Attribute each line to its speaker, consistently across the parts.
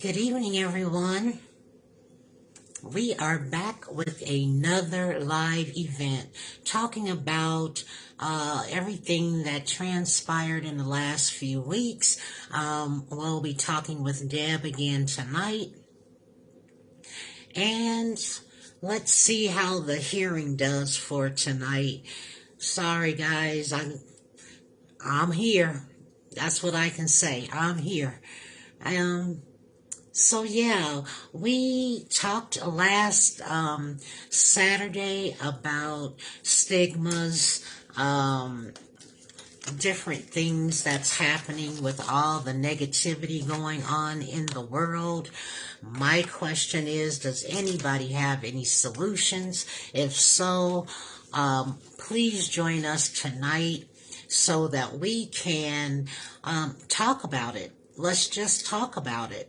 Speaker 1: Good evening, everyone. We are back with another live event talking about everything that transpired in the last few weeks. We'll be talking with Deb again tonight. And let's see how the hearing does for tonight. Sorry, guys, I'm here. That's what I can say. I'm here. Um, So yeah, we talked last Saturday about stigmas, different things that's happening with all the negativity going on in the world. My question is, does anybody have any solutions? If so, please join us tonight so that we can talk about it. Let's just talk about it.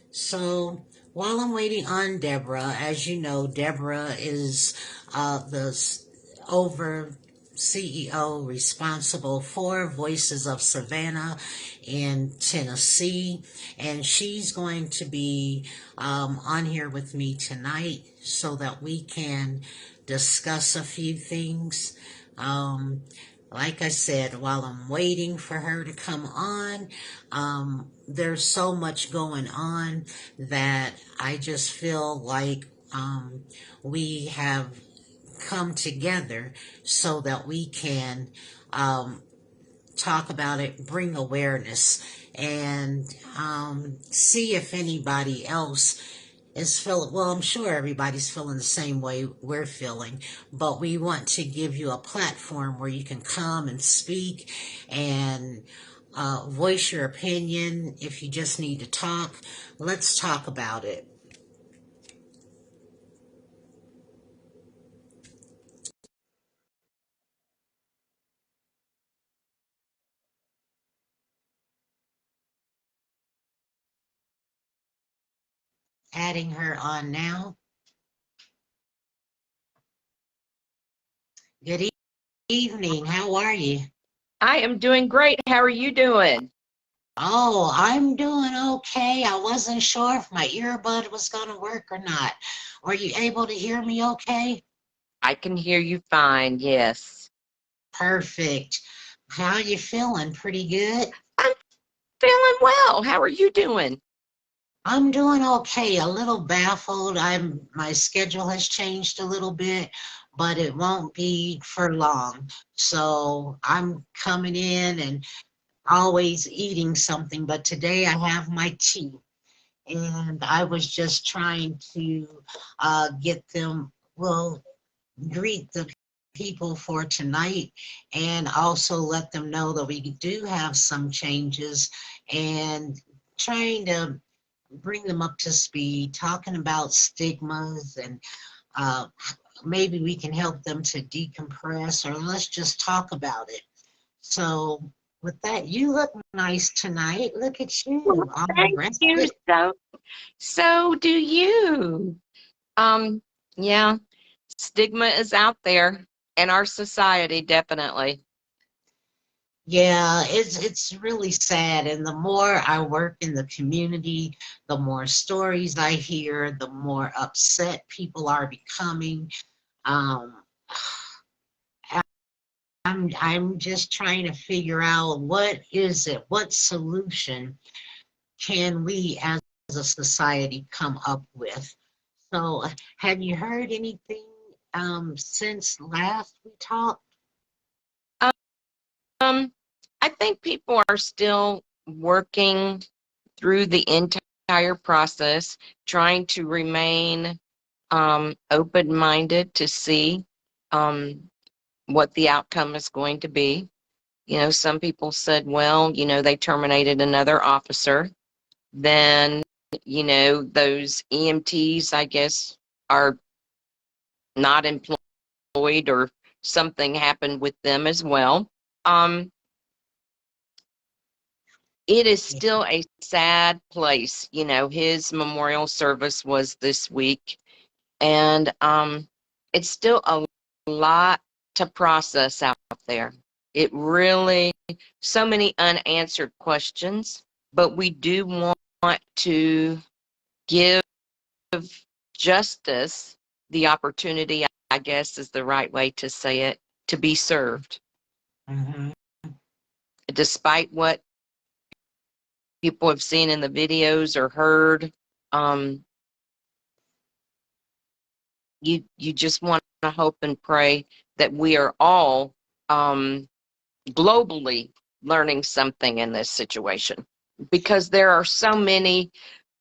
Speaker 1: So while I'm waiting on Deborah, as you know, Deborah is the over CEO responsible for Voices of Savannah in Tennessee, and she's going to be on here with me tonight so that we can discuss a few things. Um, like I said, while I'm waiting for her to come on, there's so much going on that I just feel like we have come together so that we can talk about it, bring awareness, and see if anybody else is feeling, well, I'm sure everybody's feeling the same way we're feeling, but we want to give you a platform where you can come and speak and voice your opinion. If you just need to talk, let's talk about it. Adding her on now. Good evening. How are you?
Speaker 2: I am doing great. How are you doing?
Speaker 1: Oh, I'm doing okay. I wasn't sure if my earbud was going to work or not. Were you able to hear me okay?
Speaker 2: I can hear you fine, yes.
Speaker 1: Perfect. How you feeling? Pretty good?
Speaker 2: I'm feeling well. How are you doing?
Speaker 1: I'm doing okay. A little baffled. My schedule has changed a little bit, but it won't be for long. So I'm coming in and always eating something, but today I have my tea. And I was just trying to get them, well, greet the people for tonight and also let them know that we do have some changes and trying to bring them up to speed, talking about stigmas and uh, maybe we can help them to decompress or let's just talk about it. So with that, you look nice tonight. Look at
Speaker 2: Well,
Speaker 1: you, all
Speaker 2: thank you.
Speaker 1: rested.
Speaker 2: So do you. Um, yeah, stigma is out there in our society, definitely.
Speaker 1: Yeah, it's really sad. And the more I work in the community, the more stories I hear, the more upset people are becoming. Um, I'm just trying to figure out what is it, what solution can we as a society come up with? So, have you heard anything since last we talked?
Speaker 2: Um, I think people are still working through the entire process, trying to remain open-minded to see um, what the outcome is going to be. You know, some people said, well, they terminated another officer. Then, those EMTs, I guess, are not employed or something happened with them as well. Um, it is still a sad place. His memorial service was this week, and it's still a lot to process out there. It really, so many unanswered questions. but we do want to give justice the opportunity, I guess is the right way to say it, to be served.
Speaker 1: Mm-hmm.
Speaker 2: Despite what people have seen in the videos or heard, um, you just want to hope and pray that we are all globally learning something in this situation, because there are so many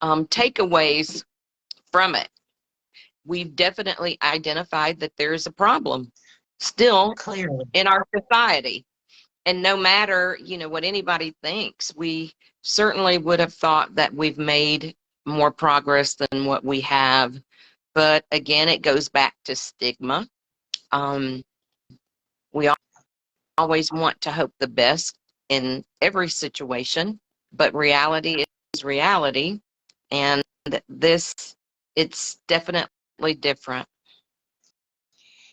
Speaker 2: takeaways from it. We've definitely identified that there is a problem still
Speaker 1: Clearly.
Speaker 2: in our society. And no matter, what anybody thinks, we certainly would have thought that we've made more progress than what we have. But again, it goes back to stigma. We always want to hope the best in every situation, but reality is reality. And this, it's definitely different.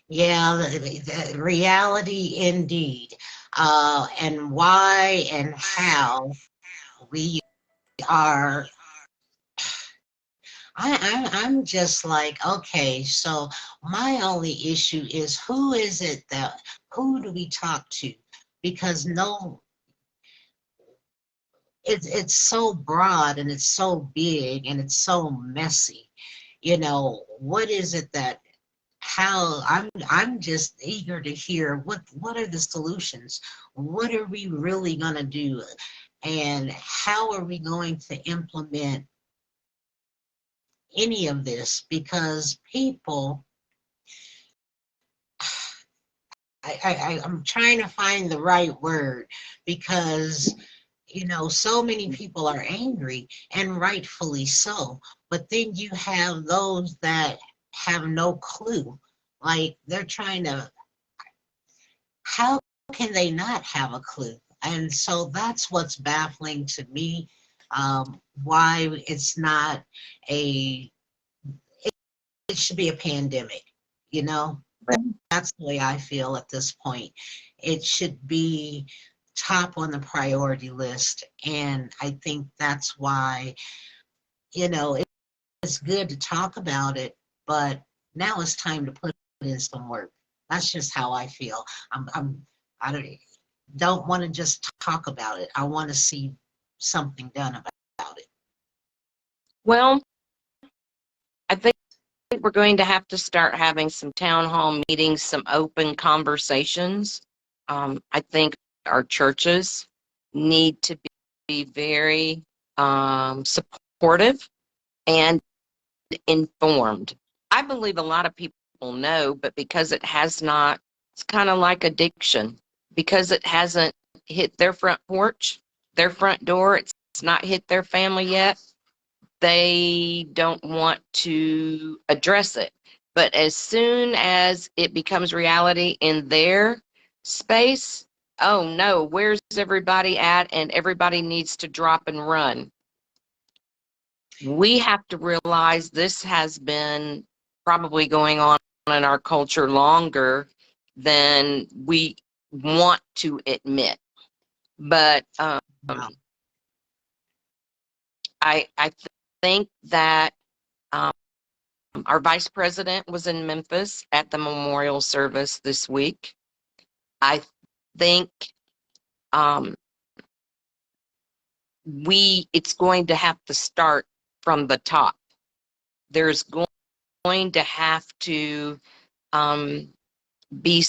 Speaker 1: Yeah, the reality indeed. And why and how we are. I'm just like, okay, so my only issue is who do we talk to? Because no, it's so broad and it's so big and it's so messy. What is it that how I'm just eager to hear what are the solutions? What are we really going to do? And how are we going to implement any of this? Because people, I'm trying to find the right word, because so many people are angry, and rightfully so. But then you have those that have no clue. Like, they're trying to, how can they not have a clue? And so that's what's baffling to me. Why it's not a, it should be a pandemic, you know? That's the way I feel at this point. It should be top on the priority list. And I think that's why, it's good to talk about it, but now it's time to put in some work. That's just how I feel. I don't want to just talk about it. I want to see something done about it.
Speaker 2: Well, I think we're going to have to start having some town hall meetings, some open conversations. I think our churches need to be very supportive and informed. I believe a lot of people know, but because it has not, it's kind of like addiction. Because it hasn't hit their front porch, their front door, it's not hit their family yet, they don't want to address it. But as soon as it becomes reality in their space, oh no, where's everybody at? And everybody needs to drop and run. We have to realize this has been probably going on in our culture longer than we want to admit. But
Speaker 1: Wow.
Speaker 2: I think that our vice president was in Memphis at the memorial service this week. I think um, it's going to have to start from the top. There's going to have to um, be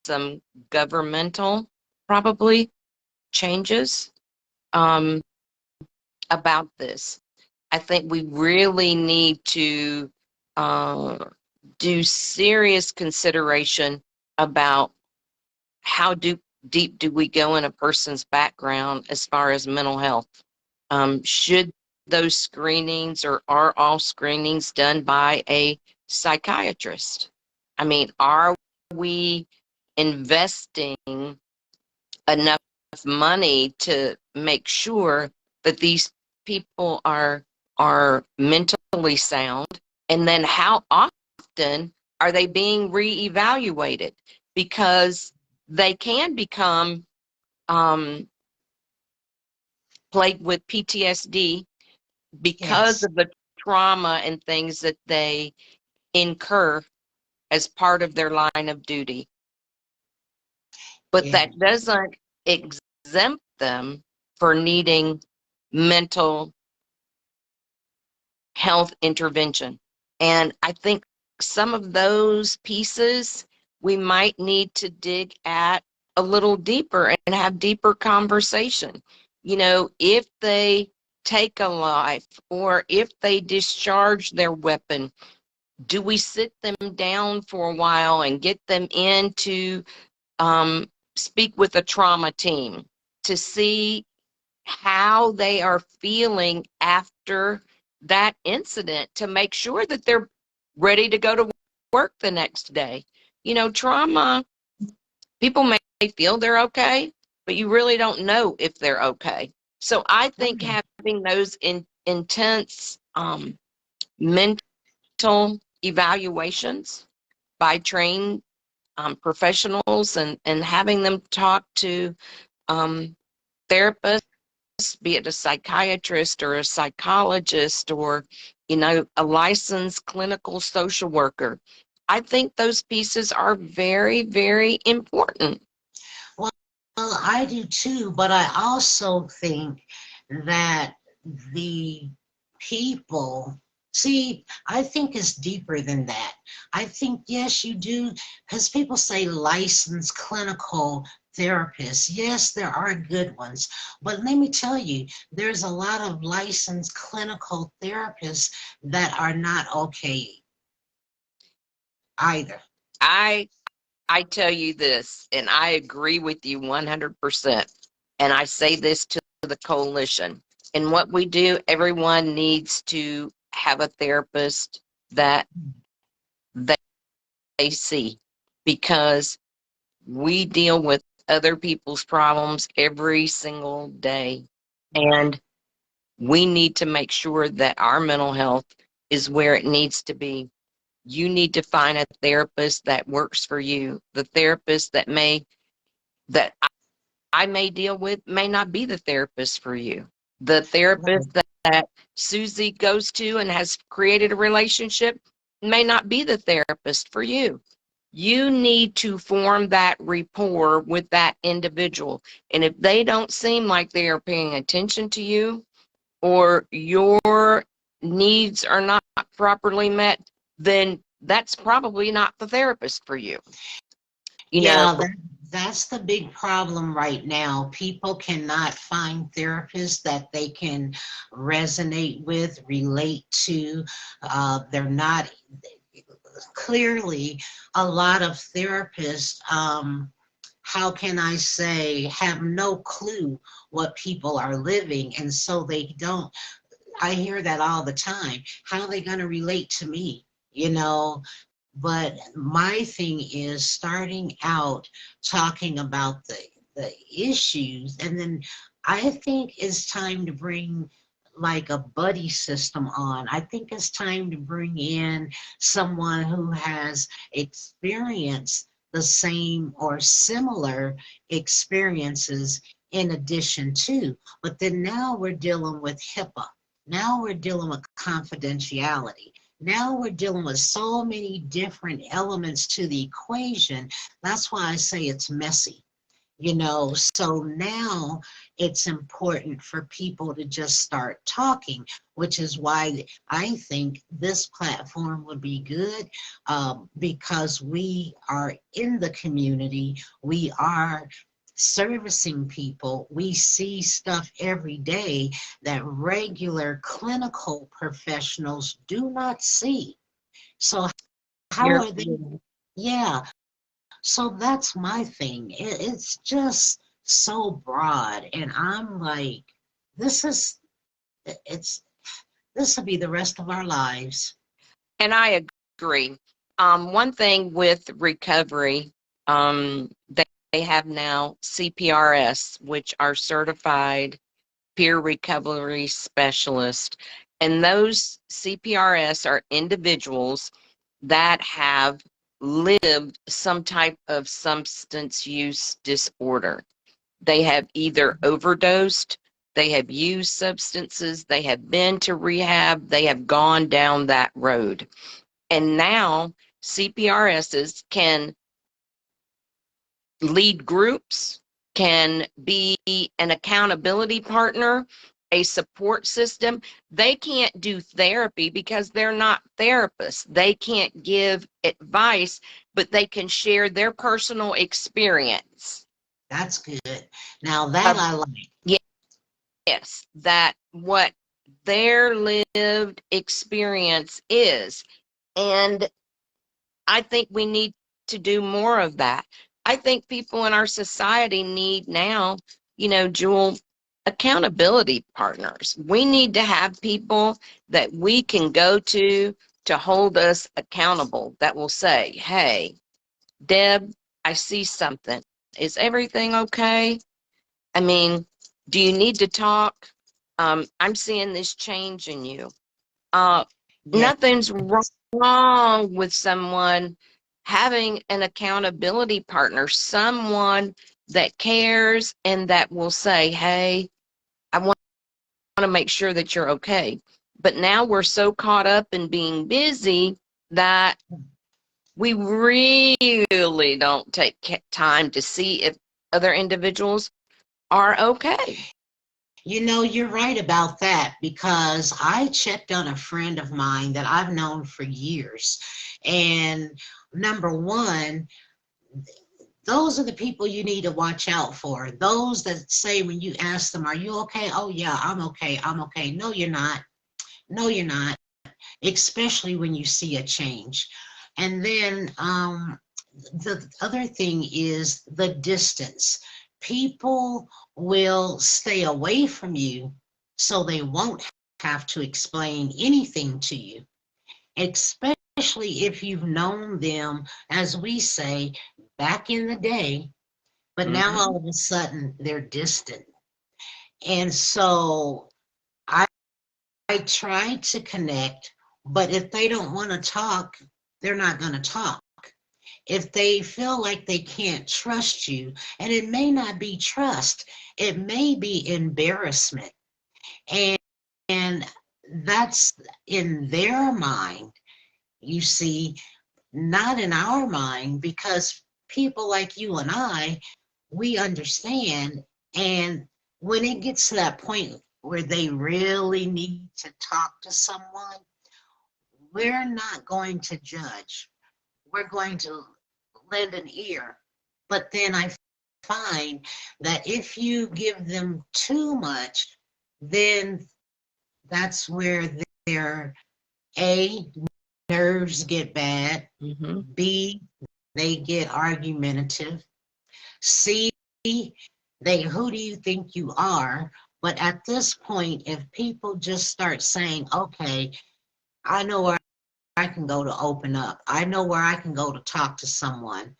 Speaker 2: some governmental, probably, changes um, about this. I think we really need to uh, do serious consideration about how deep do we go in a person's background as far as mental health. Should those screenings, or are all screenings done by a psychiatrist? I mean, are we investing enough money to make sure that these people are mentally sound? And then how often are they being reevaluated? Because they can become um, plagued with PTSD because
Speaker 1: Yes.
Speaker 2: of the trauma and things that they incur as part of their line of duty. But
Speaker 1: Yeah.
Speaker 2: that doesn't exempt them for needing mental health intervention. And I think some of those pieces we might need to dig at a little deeper and have deeper conversation. You know, if they take a life or if they discharge their weapon, do we sit them down for a while and get them in to speak with a trauma team to see how they are feeling after that incident to make sure that they're ready to go to work the next day? You know, trauma, people may feel they're okay, but you really don't know if they're okay. So I think
Speaker 1: Right.
Speaker 2: having those intense mental evaluations by trained professionals and having them talk to therapists, be it a psychiatrist or a psychologist or, you know, a licensed clinical social worker. I think those pieces are very, very important.
Speaker 1: Well, I do too, but I also think that the people, see, I think it's deeper than that. I think, yes, you do, because people say licensed clinical therapists. Yes, there are good ones, but let me tell you, there's a lot of licensed clinical therapists that are not okay either.
Speaker 2: I I tell you this, and I agree with you 100%. And I say this to the coalition. And what we do, everyone needs to have a therapist that they see, because we deal with other people's problems every single day. And we need to make sure that our mental health is where it needs to be. You need to find a therapist that works for you. The therapist that I may deal with may not be the therapist for you. The therapist that Susie goes to and has created a relationship may not be the therapist for you. You need to form that rapport with that individual. And if they don't seem like they are paying attention to you or your needs are not properly met, then that's probably not the therapist for you. You know,
Speaker 1: Yeah, that's the big problem right now. People cannot find therapists that they can resonate with, relate to. They're not clearly a lot of therapists. How can I say, have no clue what people are living, and so they don't. I hear that all the time. How are they going to relate to me? You know, but my thing is starting out talking about the issues, and then I think it's time to bring like a buddy system on. I think it's time to bring in someone who has experienced the same or similar experiences in addition to. But then now we're dealing with HIPAA. Now we're dealing with confidentiality. Now we're dealing with so many different elements to the equation. That's why I say it's messy. So now it's important for people to just start talking, which is why I think this platform would be good, because we are in the community, we are servicing people, we see stuff every day that regular clinical professionals do not see. So how
Speaker 2: you're
Speaker 1: are they? Yeah, so that's my thing. It's just so broad, and I'm like, this is it's this will be the rest of our lives.
Speaker 2: and I agree. One thing with recovery, they have now CPRS, which are certified peer recovery specialists. And those CPRS are individuals that have lived some type of substance use disorder. They have either overdosed they have used substances, they have been to rehab, they have gone down that road. And now CPRSs can lead groups, can be an accountability partner, a support system. They can't do therapy because they're not therapists. They can't give advice, but they can share their personal experience.
Speaker 1: That's good. Now that I like.
Speaker 2: Yes, that what their lived experience is. And I think we need to do more of that. I think people in our society need now, Jewel, accountability partners. We need to have people that we can go to hold us accountable, that will say, hey, Deb, I see something. Is everything okay? I mean, do you need to talk? I'm seeing this change in you. Uh,
Speaker 1: Yes.
Speaker 2: Nothing's wrong with someone having an accountability partner, someone that cares and that will say, hey, I want to make sure that you're okay. But now we're so caught up in being busy that we really don't take time to see if other individuals are okay.
Speaker 1: You're right about that because I checked on a friend of mine that I've known for years. And number one, those are the people you need to watch out for. Those that say when you ask them, are you okay? Oh, yeah, I'm okay. I'm okay. No, you're not. No, you're not. Especially when you see a change. And then the other thing is the distance. People will stay away from you so they won't have to explain anything to you, especially if you've known them, as we say, back in the day, but now
Speaker 2: Mm-hmm.
Speaker 1: all of a sudden they're distant. And so I, I try to connect, but if they don't want to talk, they're not going to talk. If they feel like they can't trust you, and it may not be trust, it may be embarrassment. And, and that's in their mind, you see, not in our mind, because people like you and I, we understand. And when it gets to that point where they really need to talk to someone, we're not going to judge. We're going to lend an ear. But then I find that if you give them too much, then that's where their A, nerves get bad,
Speaker 2: Mm-hmm.
Speaker 1: B, they get argumentative, C, they, who do you think you are? But at this point, if people just start saying, okay, I know where I can go to open up, I know where I can go to talk to someone,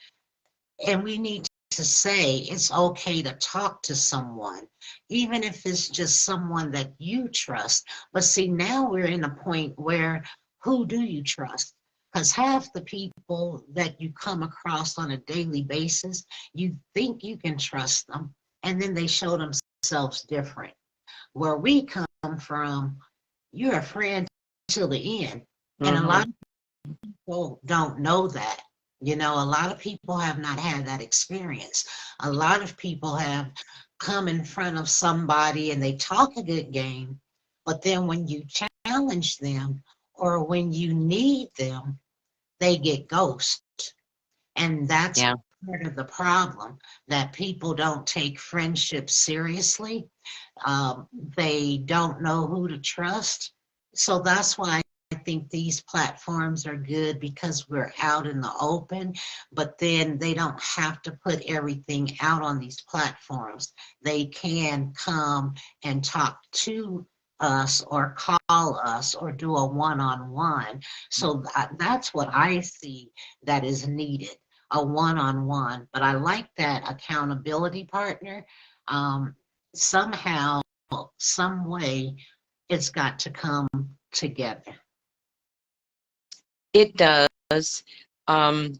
Speaker 1: and we need to say it's okay to talk to someone, even if it's just someone that you trust. But see, now we're in a point where who do you trust? Because half the people that you come across on a daily basis, you think you can trust them, and then they show themselves different. Where we come from, you're a friend till the end. And a
Speaker 2: Mm-hmm.
Speaker 1: lot of people don't know that. A lot of people have not had that experience. A lot of people have come in front of somebody and they talk a good game, but then when you challenge them or when you need them, they get ghost. And that's
Speaker 2: Yeah.
Speaker 1: part of the problem, that people don't take friendship seriously. They don't know who to trust. So that's why I think these platforms are good, because we're out in the open, but then they don't have to put everything out on these platforms. They can come and talk to us or call us or do a one-on-one. So that's what I see that is needed, a one-on-one. But I like that accountability partner. Somehow, some way, it's got to come together.
Speaker 2: It does. Um,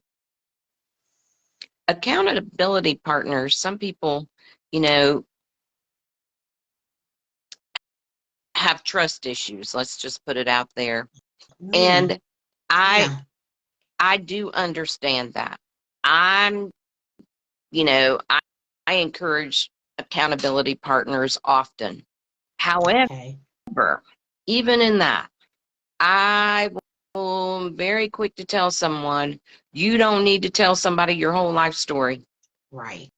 Speaker 2: Accountability partners, some people, you know, have trust issues. Let's just put it out there.
Speaker 1: Yeah.
Speaker 2: And I
Speaker 1: Yeah.
Speaker 2: I do understand that. I'm, you know, I encourage accountability partners often. However,
Speaker 1: Okay.
Speaker 2: even in that, I am very quick to tell someone you don't need to tell somebody your whole life story
Speaker 1: Right.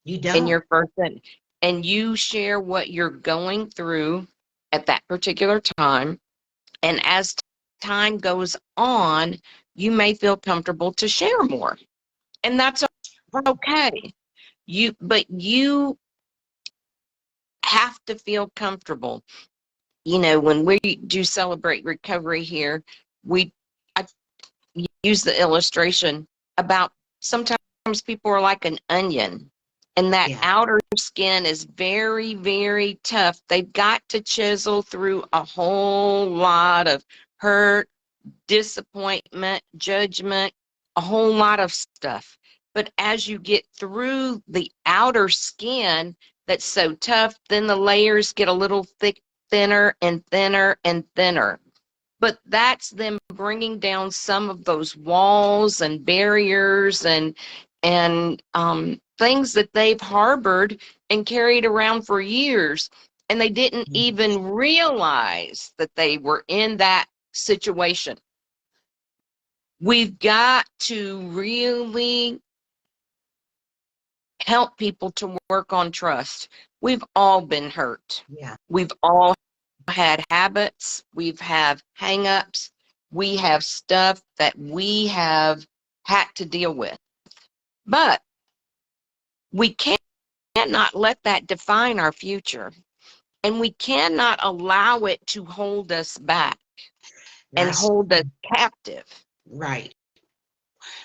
Speaker 1: You
Speaker 2: in
Speaker 1: don't.
Speaker 2: your first sentence. And you share what you're going through at that particular time. And as time goes on, you may feel comfortable to share more. And that's okay. But you have to feel comfortable. You know, when we do celebrate recovery here, we I use the illustration about sometimes people are like an onion, and that
Speaker 1: Yeah.
Speaker 2: outer skin is very, very tough. They've got to chisel through a whole lot of hurt, disappointment, judgment, a whole lot of stuff. But as you get through the outer skin that's so tough, then the layers get a little thinner and thinner and thinner. But that's them bringing down some of those walls and barriers and things that they've harbored and carried around for years, and they didn't even realize that they were in that situation. We've got to really help people to work on trust. We've all been hurt.
Speaker 1: Yeah.
Speaker 2: We've all had habits. We've had hang-ups. We have stuff that we have had to deal with. But we cannot let that define our future. And we cannot allow it to hold us back and
Speaker 1: That's
Speaker 2: hold us captive.
Speaker 1: right.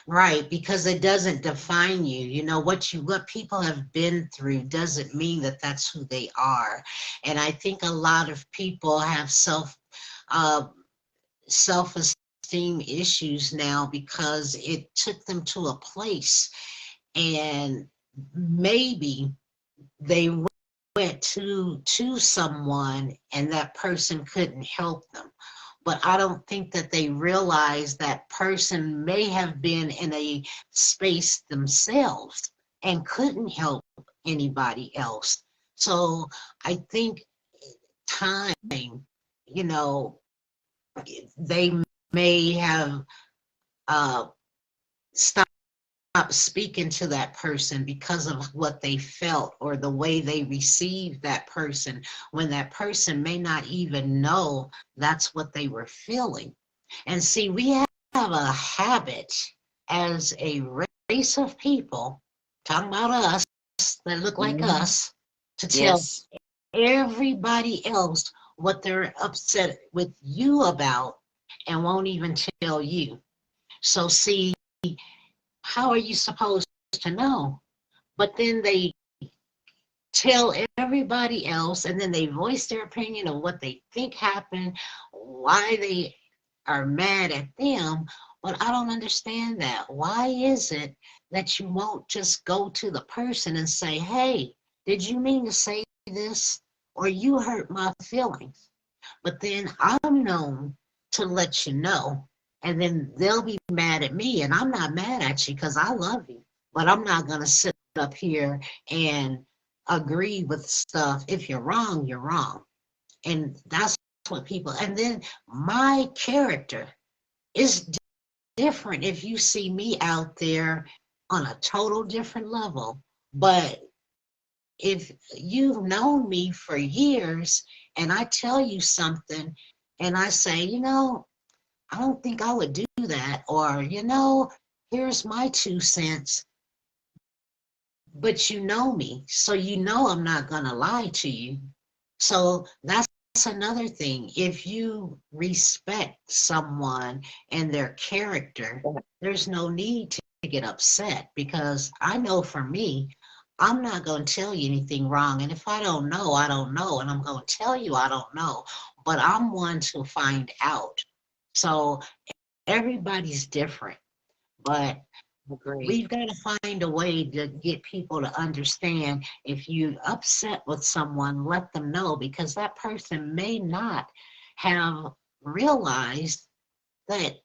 Speaker 1: Right, because it doesn't define you. You know what people have been through doesn't mean that that's who they are. And I think a lot of people have uh, self-esteem issues now because it took them to a place, and maybe they went to someone and that person couldn't help them. But I don't think that they realize that person may have been in a space themselves and couldn't help anybody else. So I think time, you know, they may have uh, stopped speaking to that person because of what they felt or the way they received that person, when that person may not even know that's what they were feeling. And see, we have a habit as a race of people, talking about us that look like
Speaker 2: Mhm.
Speaker 1: us, to tell
Speaker 2: Yes.
Speaker 1: everybody else what they're upset with you about and won't even tell you. So see, how are you supposed to know? But then they tell everybody else, and then they voice their opinion of what they think happened, why they are mad at them. But I don't understand that. Why is it that you won't just go to the person and say, hey, did you mean to say this? Or you hurt my feelings? But then I'm known to let you know, and then they'll be mad at me, and I'm not mad at you because I love you, but I'm not going to sit up here and agree with stuff. If you're wrong, you're wrong. And that's what people, and then my character is different if you see me out there on a total different level. But if you've known me for years and I tell you something and I say, I don't think I would do that, or, here's my 2 cents, but you know me, so I'm not going to lie to you. So that's another thing. If you respect someone and their character, there's no need to get upset, because I know for me, I'm not going to tell you anything wrong. And if I don't know, I don't know. And I'm going to tell you I don't know. But I'm one to find out. So everybody's different. But
Speaker 2: Agreed.
Speaker 1: We've got to find a way to get people to understand. If you upset with someone, let them know, because that person may not have realized that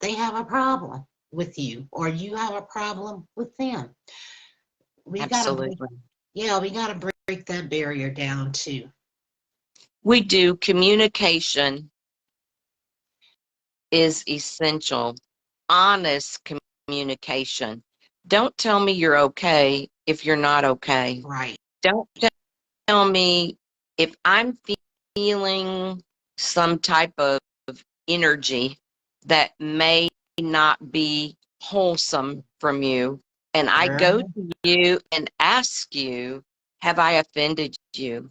Speaker 1: they have a problem with you, or you have a problem with them. We got to break,
Speaker 2: Absolutely.
Speaker 1: yeah, we got to break that barrier down too.
Speaker 2: We do. Communication is essential. Honest communication. Don't tell me you're okay if you're not okay.
Speaker 1: Right,
Speaker 2: Don't tell me if I'm feeling some type of energy that may not be wholesome from you, and I go
Speaker 1: girl.
Speaker 2: to you and ask you, have I offended you?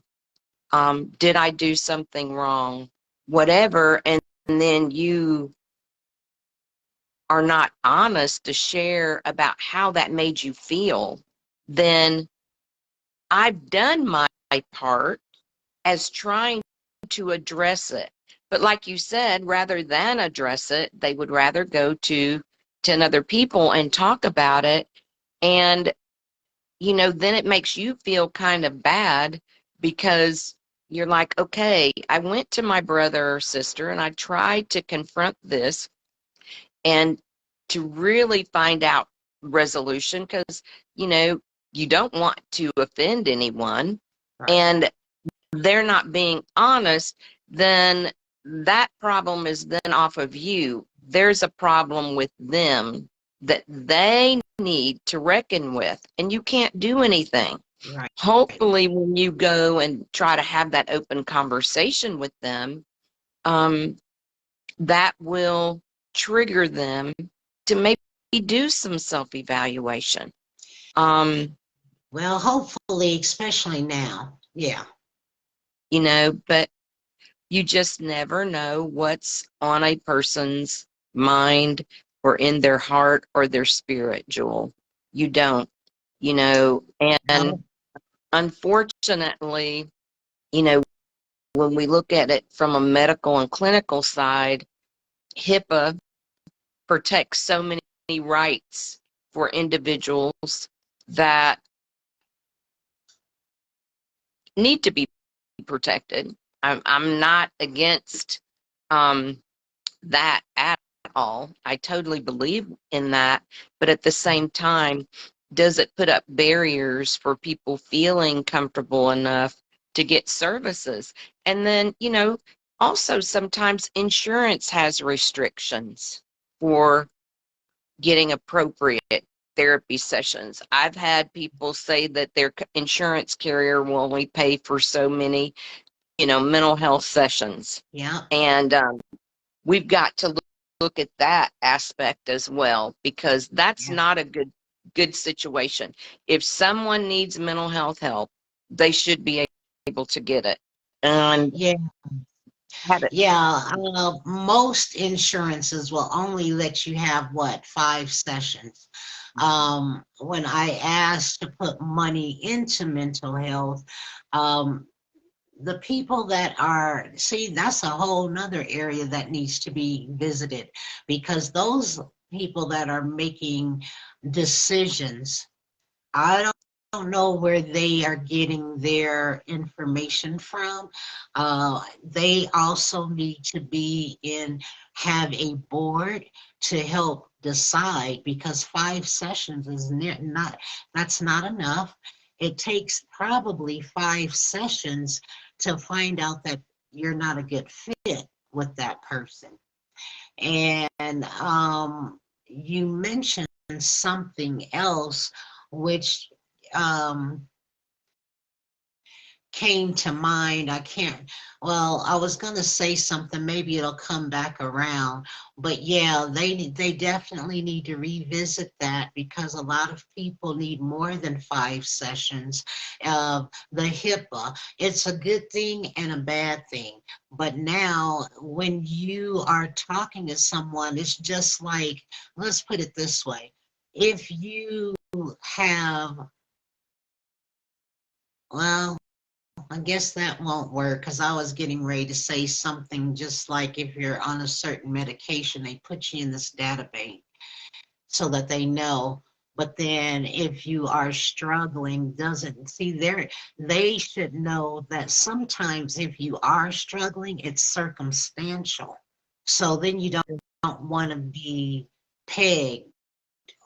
Speaker 2: Did I do something wrong? Whatever, and then you are not honest to share about how that made you feel, then I've done my part as trying to address it. But like you said, rather than address it, they would rather go to 10 other people and talk about it. And, then it makes you feel kind of bad because you're like, okay, I went to my brother or sister and I tried to confront this and to really find out resolution because, you know, you don't want to offend anyone.
Speaker 1: Right,
Speaker 2: And they're not being honest, then that problem is then off of you. There's a problem with them that they need to reckon with, and you can't do anything.
Speaker 1: right.
Speaker 2: Hopefully, when you go and try to have that open conversation with them, that will trigger them to maybe do some self evaluation. Um,
Speaker 1: Well, hopefully, especially now. Yeah,
Speaker 2: but you just never know what's on a person's mind or in their heart or their spirit, Jewel. You don't, and
Speaker 1: no,
Speaker 2: unfortunately, you know, when we look at it from a medical and clinical side, HIPAA protects so many rights for individuals that need to be protected. I'm not against that at all. I totally believe in that. But at the same time, does it put up barriers for people feeling comfortable enough to get services? And then, also sometimes insurance has restrictions for getting appropriate therapy sessions. I've had people say that their insurance carrier will only pay for so many, mental health sessions.
Speaker 1: yeah,
Speaker 2: And we've got to look at that aspect as well because that's
Speaker 1: yeah,
Speaker 2: not a good situation. If someone needs mental health help, they should be able to get it and
Speaker 1: yeah.
Speaker 2: have it.
Speaker 1: Yeah, most insurances will only let you have what, 5 sessions. When I asked to put money into mental health, um, the people that are, see, that's a whole nother area that needs to be visited, because those people that are making decisions, I don't know where they are getting their information from. They also need to have a board to help decide, because 5 sessions is not, that's not enough. It takes probably 5 sessions to find out that you're not a good fit with that person. And you mentioned something else which um, came to mind. I can't, well, I was going to say something, maybe it'll come back around. But yeah, they definitely need to revisit that, because a lot of people need more than 5 sessions. The HIPAA, it's a good thing and a bad thing. But now, when you are talking to someone, it's just like, let's put it this way. If you have, well, I guess that won't work, because I was getting ready to say something just like, if you're on a certain medication, they put you in this database. so that they know. But then if you are struggling, doesn't see there, they should know that sometimes if you are struggling, it's circumstantial. So then you don't want to be pegged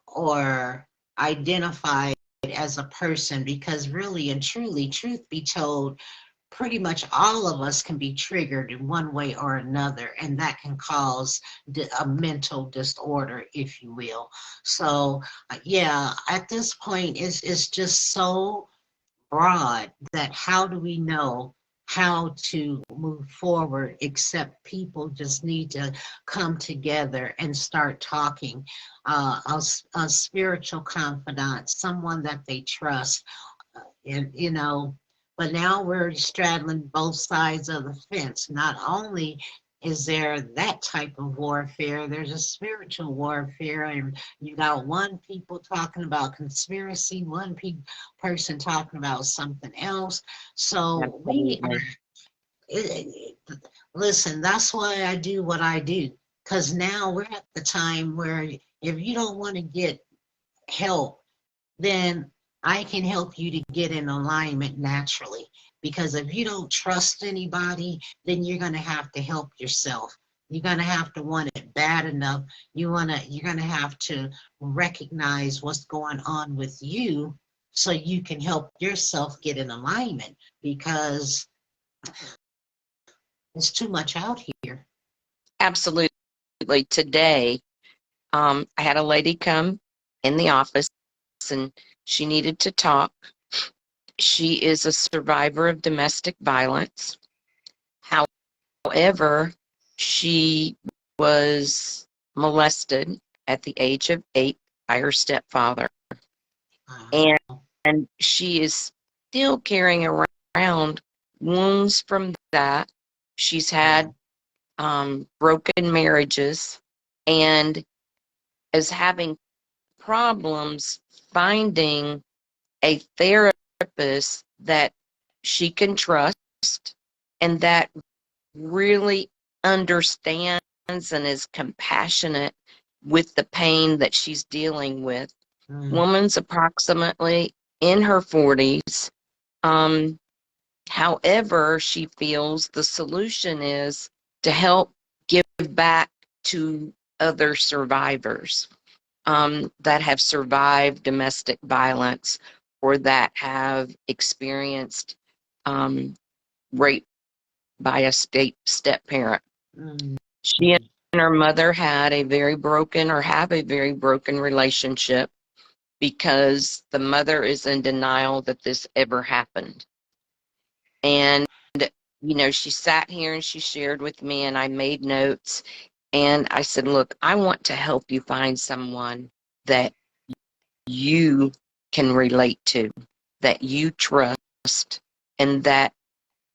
Speaker 1: or identified as a person, because really and truly, truth be told, pretty much all of us can be triggered in one way or another, and that can cause a mental disorder, if you will. So, yeah, at this point, it's just so broad that how do we know how to move forward, except people just need to come together and start talking. A spiritual confidant, someone that they trust, and but now we're straddling both sides of the fence. Not only is there that type of warfare, there's a spiritual warfare, and you got one people talking about conspiracy, one person talking about something else. So we are,
Speaker 2: Absolutely.
Speaker 1: listen, that's why I do what I do, because now we're at the time where if you don't want to get help, then I can help you to get in alignment naturally. Because if you don't trust anybody, then you're going to have to help yourself. You're going to have to want it bad enough. You're going to have to recognize what's going on with you so you can help yourself get in alignment, because it's too much out here.
Speaker 2: Absolutely. Today, I had a lady come in the office and she needed to talk. She is a survivor of domestic violence. However, she was molested at the age of 8 by her stepfather. And,
Speaker 1: Uh,
Speaker 2: and she is still carrying around wounds from that. She's
Speaker 1: yeah.
Speaker 2: had broken marriages and is having problems finding a therapist that she can trust and that really understands and is compassionate with the pain that she's dealing with.
Speaker 1: Mm.
Speaker 2: Woman's approximately in her 40s. Um, However, she feels the solution is to help give back to other survivors that have survived domestic violence or that have experienced um, rape by a step parent.
Speaker 1: Mm.
Speaker 2: She and her mother had a very broken or have a very broken relationship because the mother is in denial that this ever happened. And, she sat here and she shared with me, and I made notes. And I said, look, I want to help you find someone that you can relate to, that you trust, and that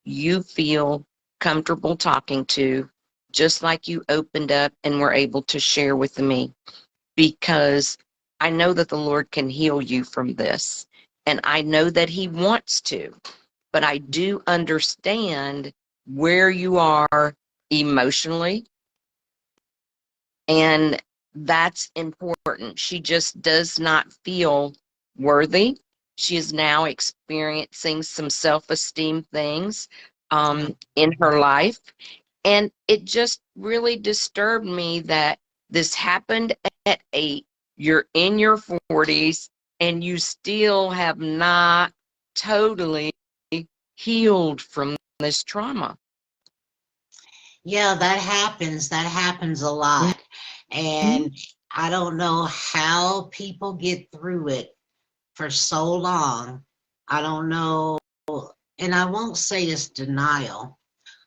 Speaker 2: you feel comfortable talking to, just like you opened up and were able to share with me, because I know that the Lord can heal you from this. And I know that He wants to, but I do understand where you are emotionally, and that's important. She just does not feel worthy. She is now experiencing some self-esteem things in her life. And it just really disturbed me that this happened at 8. You're in your 40s and you still have not totally healed from this trauma.
Speaker 1: Yeah, that happens. That happens a lot.
Speaker 2: Mhm.
Speaker 1: And I don't know how people get through it for so long. I don't know. And I won't say it's denial.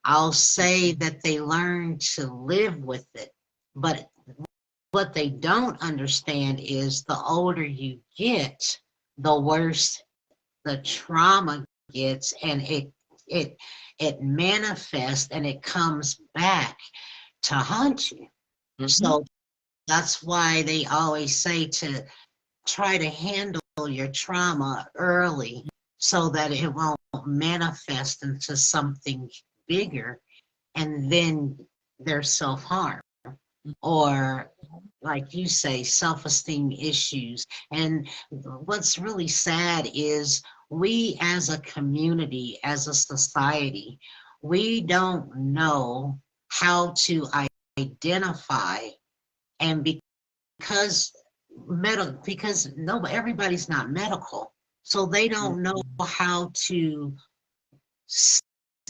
Speaker 1: I'll say that they learn to live with it. But what they don't understand is the older you get, the worse the trauma gets, and it it manifests and it comes back to haunt you.
Speaker 2: Mhm.
Speaker 1: So that's why they always say to try to handle your trauma early so that it won't manifest into something bigger, and then there's self-harm or like you say, self-esteem issues. And what's really sad is we as a community, as a society, we don't know how to identify, and because because no, everybody's not medical, so they don't know how to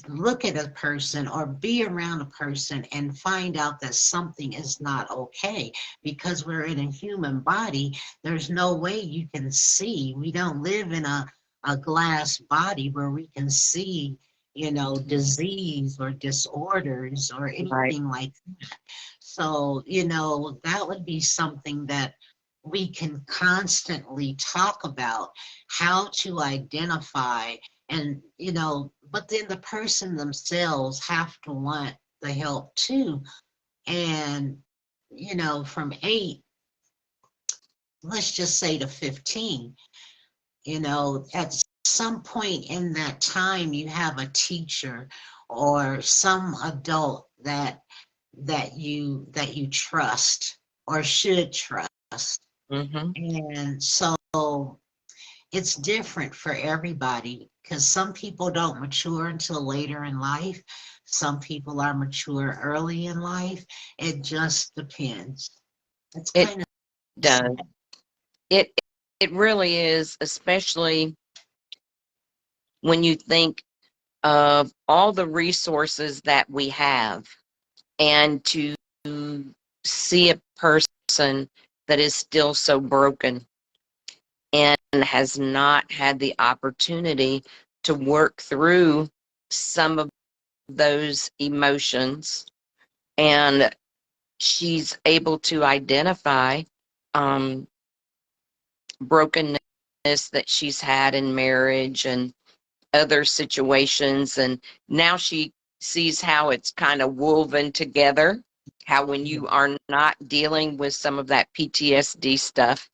Speaker 1: look at a person or be around a person and find out that something is not okay, because we're in a human body. There's no way you can see. We don't live in a glass body where we can see, disease or disorders or
Speaker 2: Right.
Speaker 1: anything like that. So, that would be something that we can constantly talk about, how to identify. And but then the person themselves have to want the help too. And from 8, let's just say, to 15, at some point in that time you have a teacher or some adult that you trust or should trust.
Speaker 2: Mm-hmm.
Speaker 1: And so it's different for everybody, because some people don't mature until later in life. Some people are mature early in life. It just depends. It's
Speaker 2: It
Speaker 1: kind of
Speaker 2: does.
Speaker 1: sad.
Speaker 2: It it really is, especially when you think of all the resources that we have, and to see a person that is still so broken and has not had the opportunity to work through some of those emotions, and she's able to identify um, brokenness that she's had in marriage and other situations, and now she sees how it's kind of woven together, how when
Speaker 1: Yeah.
Speaker 2: you are not dealing with some of that PTSD stuff,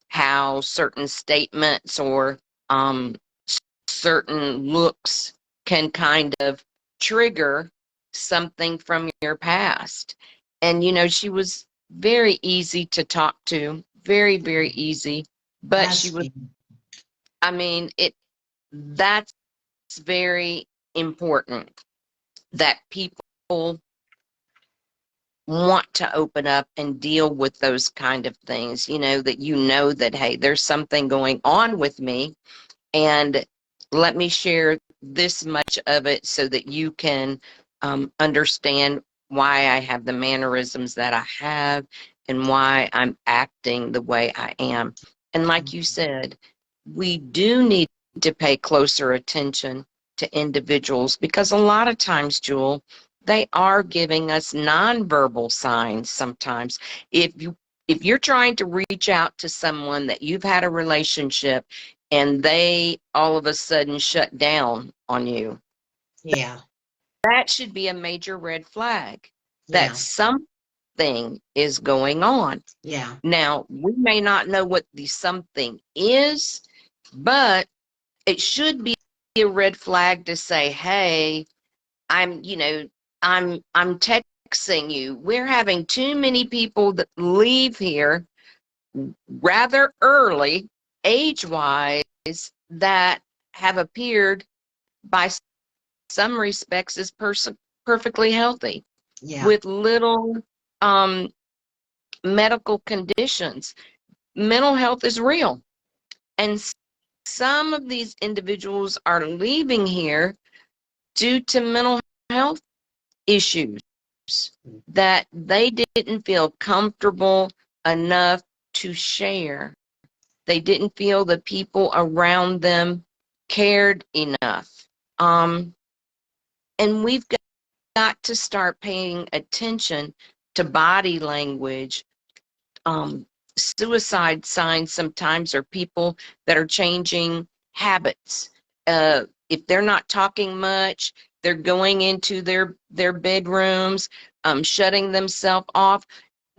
Speaker 2: how certain statements or um, certain looks can kind of trigger something from your past. And she was very easy to talk to, very, very easy, but she
Speaker 1: Has
Speaker 2: was,
Speaker 1: been.
Speaker 2: I mean, that's very important, that people want to open up and deal with those kind of things, that hey, there's something going on with me, and let me share this much of it so that you can understand why I have the mannerisms that I have and why I'm acting the way I am. And like you said, we do need to pay closer attention to individuals, because a lot of times, Jewel, they are giving us nonverbal signs sometimes. If you're trying to reach out to someone that you've had a relationship and they all of a sudden shut down on you,
Speaker 1: Yeah.
Speaker 2: that should be a major red flag that
Speaker 1: Yeah.
Speaker 2: something is going on.
Speaker 1: Yeah.
Speaker 2: Now, we may not know what the something is, but it should be a red flag to say, hey, I'm, you know, I'm texting you. We're having too many people that leave here rather early, age-wise, that have appeared by some respects as perfectly healthy
Speaker 1: Yeah.
Speaker 2: with little um, medical conditions. Mental health is real. And some of these individuals are leaving here due to mental health issues that they didn't feel comfortable enough to share. They didn't feel the people around them cared enough. Um, and we've got to start paying attention to body language. Suicide signs sometimes are people that are changing habits. If they're not talking much, they're going into their bedrooms, shutting themselves off.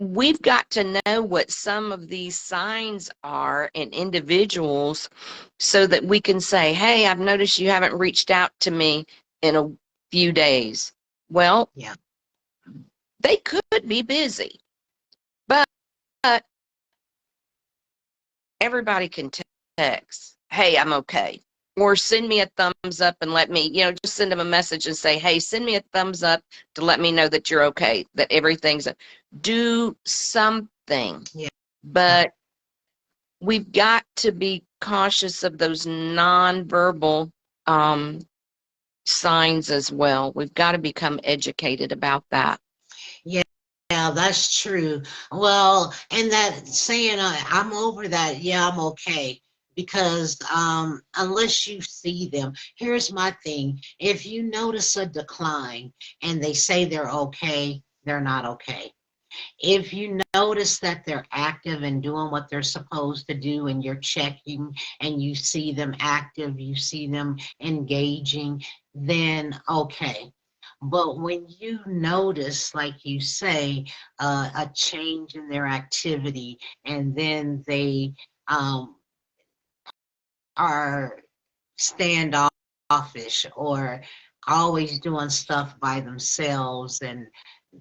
Speaker 2: We've got to know what some of these signs are in individuals so that we can say, hey, I've noticed you haven't reached out to me in a few days. Well,
Speaker 1: Yeah.
Speaker 2: they could be busy, but everybody can text, hey, I'm okay. Or send me a thumbs up and let me, just send them a message and say, hey, send me a thumbs up to let me know that you're okay, that everything's, do something.
Speaker 1: Yeah.
Speaker 2: But we've got to be cautious of those nonverbal signs as well. We've got to become educated about that.
Speaker 1: Yeah. Yeah, that's true. Well, and that saying, I'm over that, yeah, I'm okay. Because unless you see them, here's my thing. If you notice a decline and they say they're okay, they're not okay. If you notice that they're active and doing what they're supposed to do, and you're checking and you see them active, you see them engaging, then okay. But when you notice, like you say, a change in their activity, and then they are standoffish or always doing stuff by themselves, and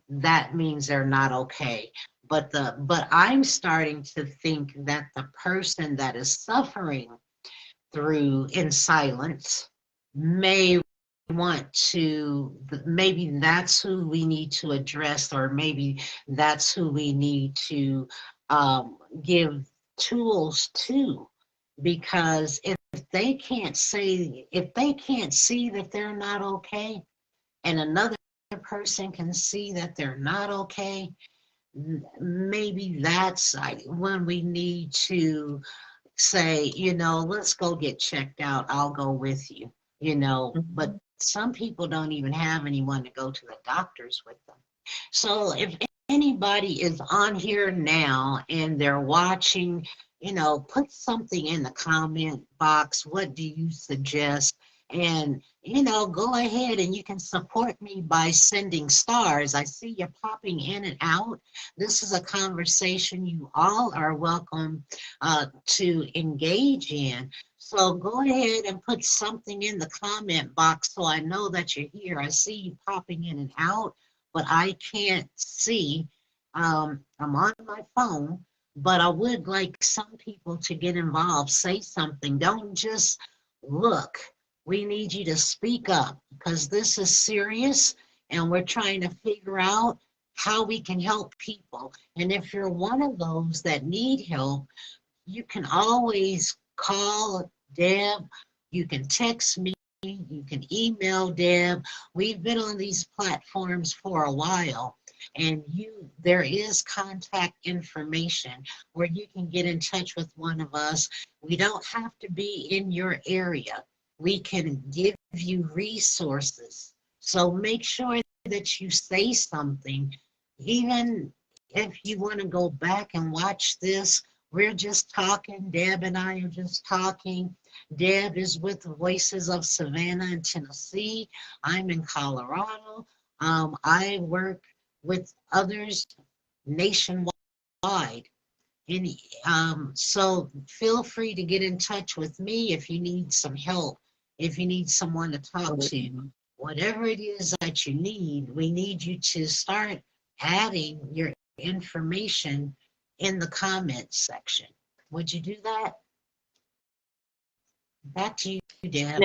Speaker 1: that means they're not okay. But I'm starting to think that the person that is suffering through in silence may want to, maybe that's who we need to address, or maybe that's who we need to give tools to, because if they can't see that they're not okay, and another person can see that they're not okay, maybe that's when we need to say, let's go get checked out. I'll go with you, but some people don't even have anyone to go to the doctors with them. So if anybody is on here now and they're watching, put something in the comment box. What do you suggest? And, go ahead and you can support me by sending stars. I see you popping in and out. This is a conversation you all are welcome to engage in. So go ahead and put something in the comment box so I know that you're here. I see you popping in and out, but I can't see. I'm on my phone, but I would like some people to get involved. Say something. Don't just look. We need you to speak up, because this is serious and we're trying to figure out how we can help people. And if you're one of those that need help, you can always call Deb. You can text me. You can email Deb. We've been on these platforms for a while, and there is contact information where you can get in touch with one of us. We don't have to be in your area. We can give you resources. So make sure that you say something. Even if you want to go back and watch this, we're just talking. Deb and I are just talking. Deb is with the Voices of Savannah in Tennessee. I'm in Colorado. I work with others nationwide. And so feel free to get in touch with me if you need some help, if you need someone to talk to. Whatever it is that you need, we need you to start adding your information in the comments section. Would you do that? Back to you, Deb.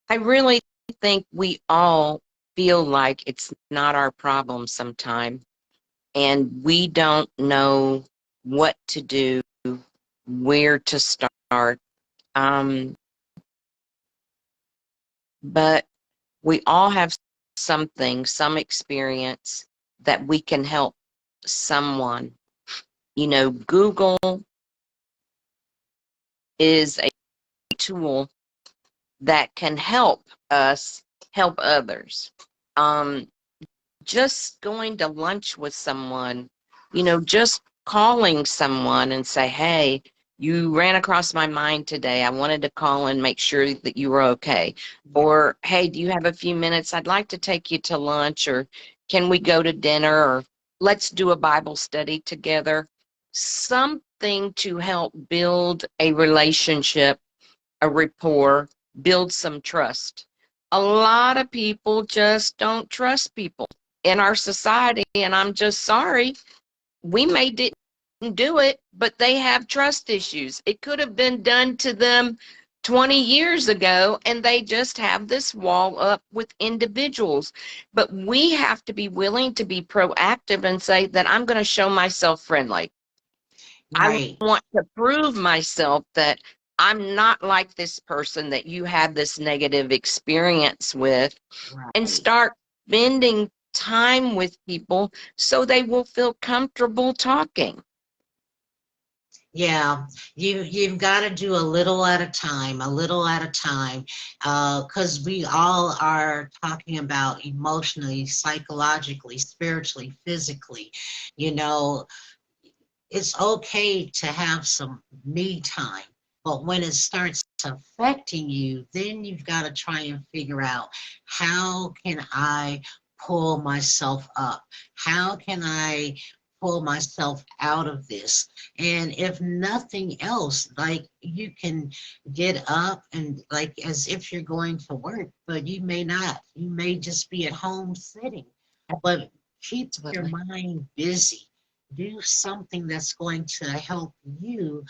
Speaker 2: I really think we all feel like it's not our problem sometime, and we don't know what to do, where to start. But we all have something, some experience that we can help someone. Google is a tool that can help us help others. Just going to lunch with someone, just calling someone and say, hey, you ran across my mind today. I wanted to call and make sure that you were okay. Or, hey, do you have a few minutes? I'd like to take you to lunch, or can we go to dinner, or let's do a Bible study together. Something to help build a relationship, a rapport, build some trust. A lot of people just don't trust people in our society, and I'm just sorry. We may didn't do it, but they have trust issues. It could have been done to them 20 years ago, and they just have this wall up with individuals. But we have to be willing to be proactive and say that I'm going to show myself friendly. I
Speaker 1: Right.
Speaker 2: want to prove myself that I'm not like this person that you had this negative experience with, and
Speaker 1: Right.
Speaker 2: start spending time with people so they will feel comfortable talking.
Speaker 1: Yeah, you've got to do a little at a time, a little at a time, because we all are talking about emotionally, psychologically, spiritually, physically. You know, it's okay to have some me time, but when it starts affecting you, then you've got to try and figure out, how can I pull myself up? How can I pull myself out of this? And if nothing else, like, you can get up and, like, as if you're going to work, but you may not. You may just be at home sitting, but keep your
Speaker 2: Absolutely.
Speaker 1: mind busy. Do something that's going to help you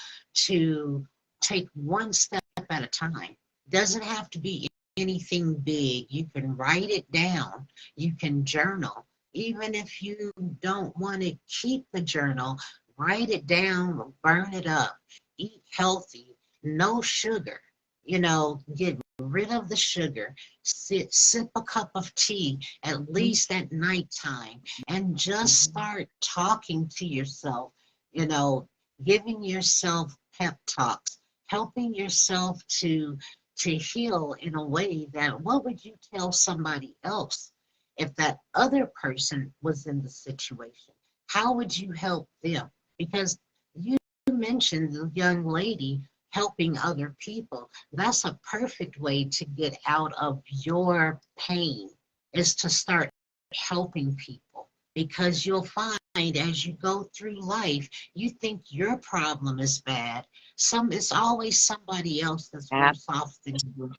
Speaker 1: to take one step at a time. Doesn't have to be anything big. You can write it down. You can journal. Even if you don't want to keep the journal, write it down, burn it up, eat healthy, no sugar. Get rid of the sugar. Sip a cup of tea at least at nighttime, and just start talking to yourself, you know, giving yourself pep talks, helping yourself to heal in a way that, what would you tell somebody else if that other person was in the situation? How would you help them? Because you mentioned the young lady helping other people. That's a perfect way to get out of your pain, is to start helping people, because you'll find as you go through life, you think your problem is bad. It's always somebody else that's
Speaker 2: Yeah,
Speaker 1: worse off than you.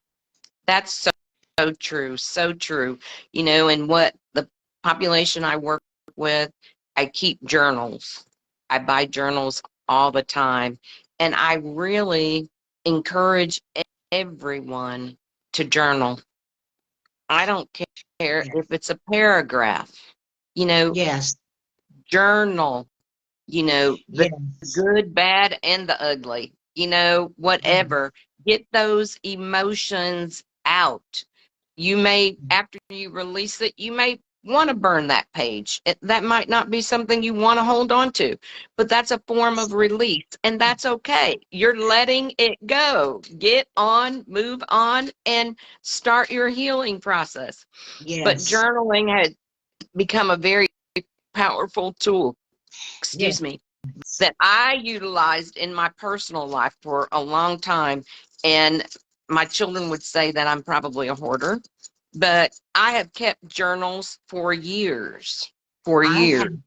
Speaker 2: that's so true, so true. And what the population I work with, I keep journals. I buy journals all the time, and I really encourage everyone to journal. I don't care
Speaker 1: Yes.
Speaker 2: if it's a paragraph, you know,
Speaker 1: Yes.
Speaker 2: journal, the
Speaker 1: Yes.
Speaker 2: good, bad, and the ugly, whatever. Get those emotions out. You may, after you release it, you may want to burn that page. That might not be something you want to hold on to, but that's a form of release, and that's okay. You're letting it go. Get on, move on, and start your healing process. But
Speaker 1: Yes.
Speaker 2: journaling has become a very powerful tool,
Speaker 1: Yes.
Speaker 2: excuse me, that I utilized in my personal life for a long time. And my children would say that I'm probably a hoarder, but I have kept journals for years, for
Speaker 1: I have,
Speaker 2: years. And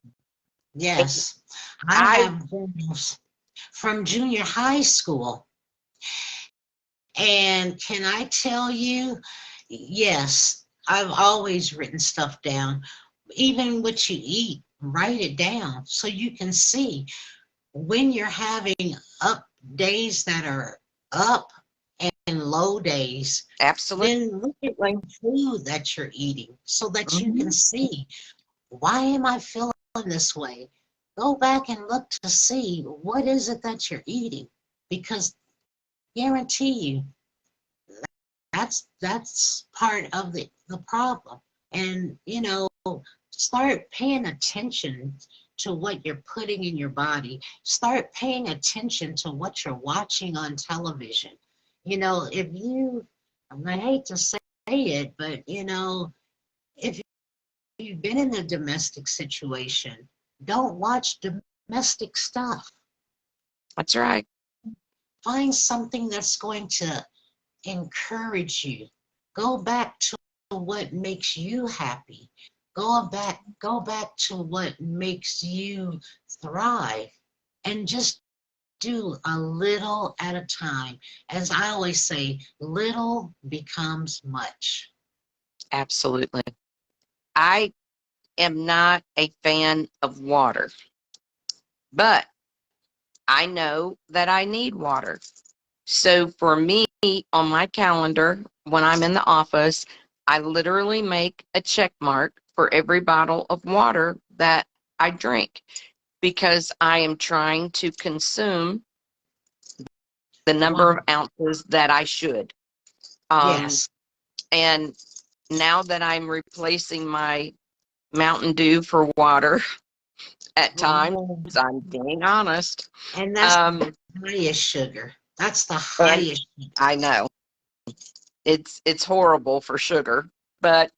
Speaker 1: yes, I
Speaker 2: I,
Speaker 1: have journals from junior high school. And can I tell you, yes, I've always written stuff down. Even what you eat, write it down so you can see when you're having up days that are up and low days. Then look at
Speaker 2: absolutely.
Speaker 1: the food that you're eating so that you can
Speaker 2: Mhm.
Speaker 1: see, why am I feeling this way? Go back and look to see what is it that you're eating, because guarantee you, that's part of the problem. And start paying attention to what you're putting in your body. Start paying attention to what you're watching on television. If and I hate to say it, but if you've been in a domestic situation, don't watch domestic stuff.
Speaker 2: That's right.
Speaker 1: Find something that's going to encourage you. Go back to what makes you happy. Go back to what makes you thrive, and just do a little at a time. As I always say, little becomes much.
Speaker 2: Absolutely. I am not a fan of water, but I know that I need water. So for me, on my calendar, when I'm in the office, I literally make a check mark for every bottle of water that I drink because I am trying to consume the number of
Speaker 1: Wow.
Speaker 2: ounces that I should. Um,
Speaker 1: Yes.
Speaker 2: and now that I'm replacing my Mountain Dew for water at times,
Speaker 1: Oh,
Speaker 2: I'm being honest.
Speaker 1: and that's
Speaker 2: Um,
Speaker 1: the highest sugar. That's the
Speaker 2: and
Speaker 1: highest.
Speaker 2: I know it's horrible for sugar, but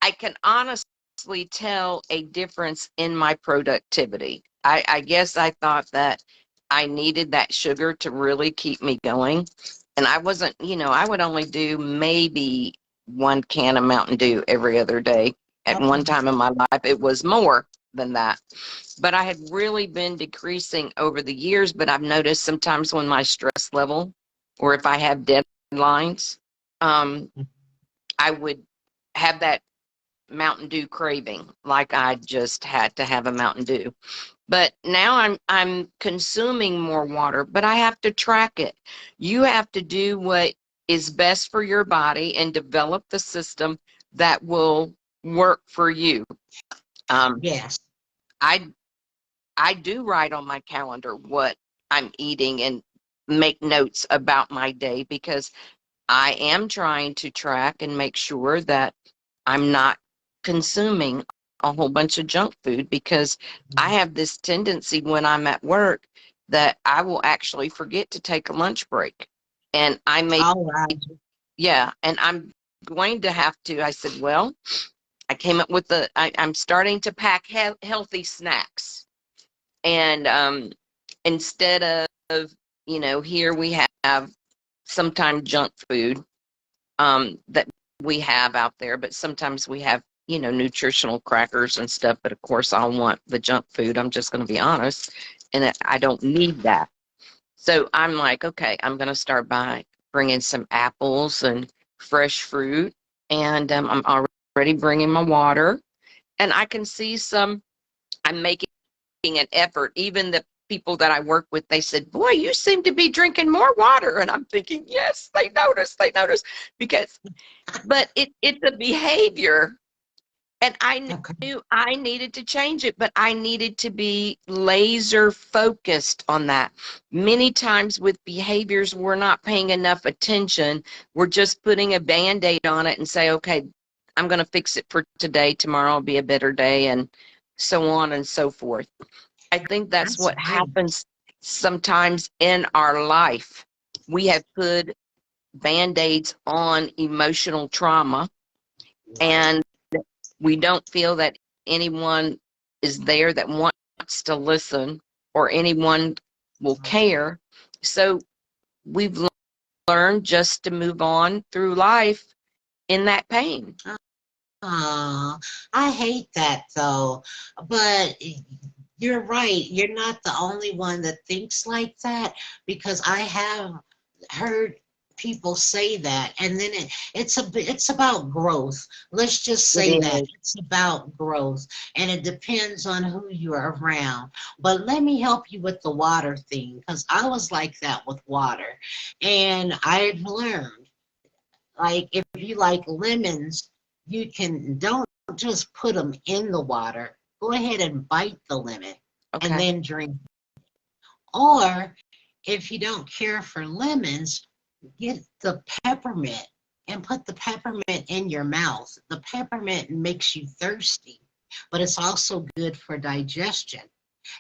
Speaker 2: I can honestly tell a difference in my productivity. I guess I thought that I needed that sugar to really keep me going. And I wasn't, I would only do maybe 1 can of Mountain Dew every other day. At one
Speaker 1: Okay.
Speaker 2: time in my life, it was more than that. But I had really been decreasing over the years. But I've noticed sometimes when my stress level, or if I have deadlines, um, I would have that Mountain Dew craving, like I just had to have a Mountain Dew. But now I'm consuming more water, but I have to track it. You have to do what is best for your body and develop the system that will work for you. Um,
Speaker 1: Yes.
Speaker 2: I I do write on my calendar what I'm eating and make notes about my day because I am trying to track and make sure that I'm not consuming a whole bunch of junk food because I have this tendency when I'm at work that I will actually forget to take a lunch break. And I may,
Speaker 1: All right.
Speaker 2: yeah, and I'm going to have to. I said, well, I came up with I'm starting to pack healthy snacks. And instead of, here we have sometimes junk food that we have out there, but sometimes we have, nutritional crackers and stuff. But of course, I'll want the junk food. I'm just going to be honest. And I don't need that. So I'm like, okay, I'm going to start by bringing some apples and fresh fruit. And I'm already bringing my water. And I can see I'm making an effort. Even the people that I work with, they said, boy, you seem to be drinking more water. And I'm thinking, yes, they notice because but it's a behavior, and I
Speaker 1: Okay.
Speaker 2: knew I needed to change it, but I needed to be laser focused on that. Many times with behaviors, we're not paying enough attention. We're just putting a band-aid on it and say, okay, I'm going to fix it for today, tomorrow will be a better day, and so on and so forth. I think that's
Speaker 1: That's
Speaker 2: what
Speaker 1: right.
Speaker 2: happens sometimes in our life. We have put band-aids on emotional trauma,
Speaker 1: Right.
Speaker 2: and we don't feel that anyone is there that wants to listen or anyone will care. So we've learned just to move on through life in that pain.
Speaker 1: Oh, I hate that though. But you're right. You're not the only one that thinks like that because I have heard people say that, and then it's about growth. Let's just
Speaker 2: It
Speaker 1: say that
Speaker 2: is.
Speaker 1: it's about growth, and it depends on who you're around. But let me help you with the water thing because I was like that with water, and I've learned like if you like lemons, you can don't just put them in the water. Go ahead and bite the lemon and
Speaker 2: Okay.
Speaker 1: then drink. Or if you don't care for lemons, get the peppermint and put the peppermint in your mouth. The peppermint makes you thirsty, but it's also good for digestion.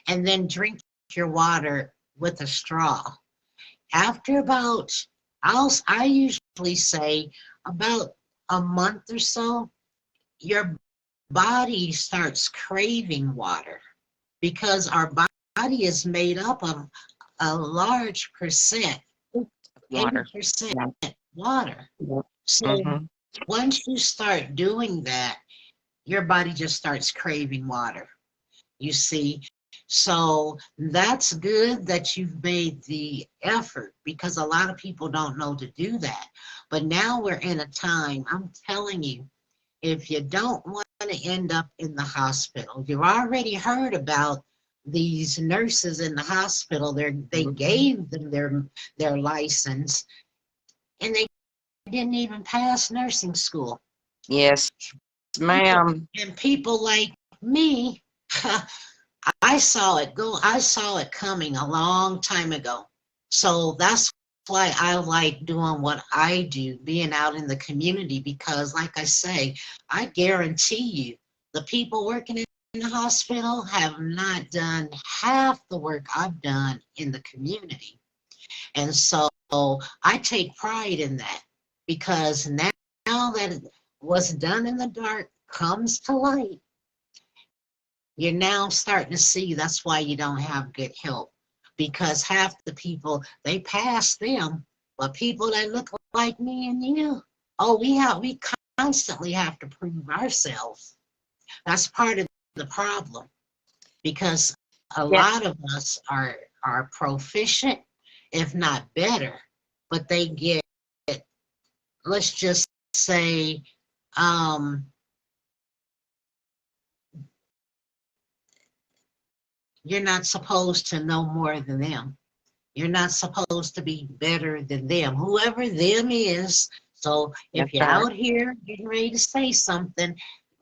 Speaker 1: And then drink your water with a straw. After about, I usually say about a month or so, your body starts craving water because our body is made up of a large percent,
Speaker 2: Water.
Speaker 1: 80%
Speaker 2: Yeah.
Speaker 1: water. So
Speaker 2: Mm-hmm.
Speaker 1: once you start doing that, your body just starts craving water. You see, so that's good that you've made the effort because a lot of people don't know to do that. But now we're in a time, I'm telling you, if you don't want to end up in the hospital, you've already heard about these nurses in the hospital, they gave them their license, and they didn't even pass nursing school.
Speaker 2: Yes, ma'am.
Speaker 1: And people like me, I saw it go. I saw it coming a long time ago. So that's why I like doing what I do, being out in the community, because like I say, I guarantee you, the people working in the hospital have not done half the work I've done in the community. And so I take pride in that, because now that what's done in the dark comes to light, you're now starting to see that's why you don't have good help, because half the people, they pass them, but people that look like me and you, oh, we constantly have to prove ourselves. That's part of the problem, because a
Speaker 2: Yeah,
Speaker 1: lot of us are proficient, if not better, but they get, let's just say, um, you're not supposed to know more than them. You're not supposed to be better than them, whoever them is. So
Speaker 2: that's
Speaker 1: if you're
Speaker 2: right.
Speaker 1: out here getting ready to say something,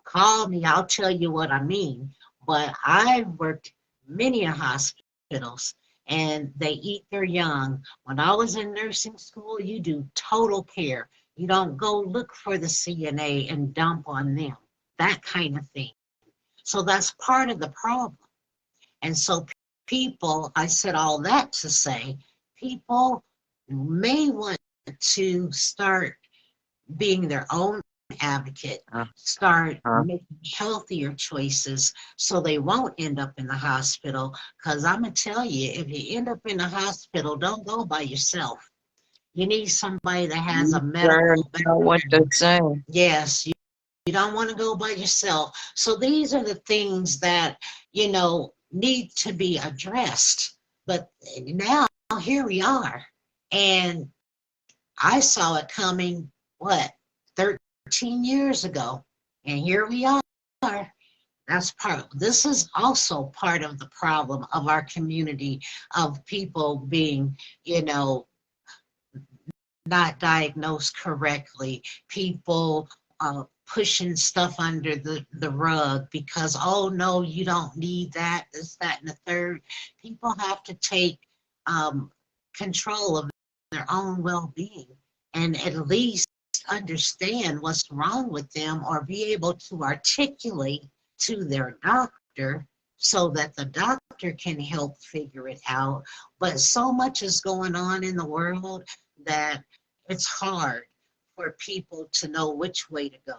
Speaker 1: call me. I'll tell you what I mean. But I've worked many hospitals, and they eat their young. When I was in nursing school, you do total care. You don't go look for the CNA and dump on them, that kind of thing. So that's part of the problem. And so people, I said all that to say, people may want to start being their own advocate, start
Speaker 2: Uh-huh.
Speaker 1: making healthier choices so they won't end up in the hospital. Because I'm going to tell you, if you end up in the hospital, don't go by yourself. You need somebody that has
Speaker 2: You
Speaker 1: a
Speaker 2: sure
Speaker 1: medical
Speaker 2: know what to
Speaker 1: background.
Speaker 2: say.
Speaker 1: Yes, you don't want to go by yourself. So these are the things that, need to be addressed. But now here we are. And I saw it coming, what, 13 years ago. And here we are. This is also part of the problem of our community, of people being, you know, not diagnosed correctly, people pushing stuff under the rug because, oh no, you don't need that, this, that, and the third. People have to take um, control of their own well-being and at least understand what's wrong with them, or be able to articulate to their doctor so that the doctor can help figure it out. But so much is going on in the world that it's hard for people to know which way to go.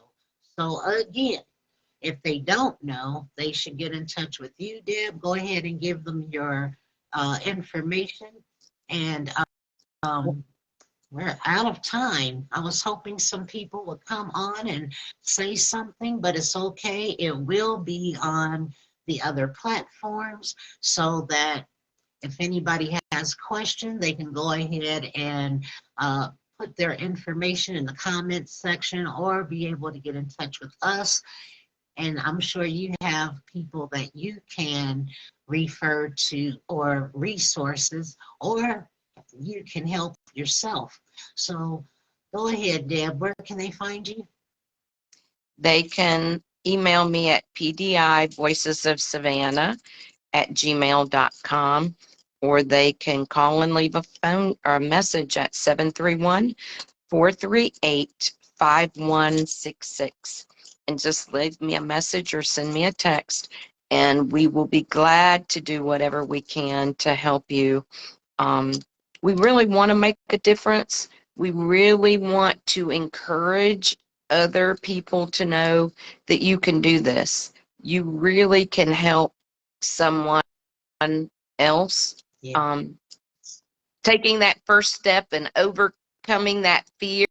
Speaker 1: So again, if they don't know, they should get in touch with you, Deb. Go ahead and give them your information. And um, we're out of time. I was hoping some people would come on and say something, but it's okay. It will be on the other platforms, so that if anybody has questions, they can go ahead and uh, put their information in the comments section, or be able to get in touch with us. And I'm sure you have people that you can refer to, or resources, or you can help yourself. So go ahead, Deb. Where can they find you?
Speaker 2: They can email me at pdivoicesofsavannah@gmail.com, or they can call and leave a phone or a message at 731-438-5166, and just leave me a message or send me a text, and we will be glad to do whatever we can to help you. Um, we really want to make a difference. We really want to encourage other people to know that you can do this. You really can help someone else.
Speaker 1: Yeah.
Speaker 2: Um, Taking that first step and overcoming that fear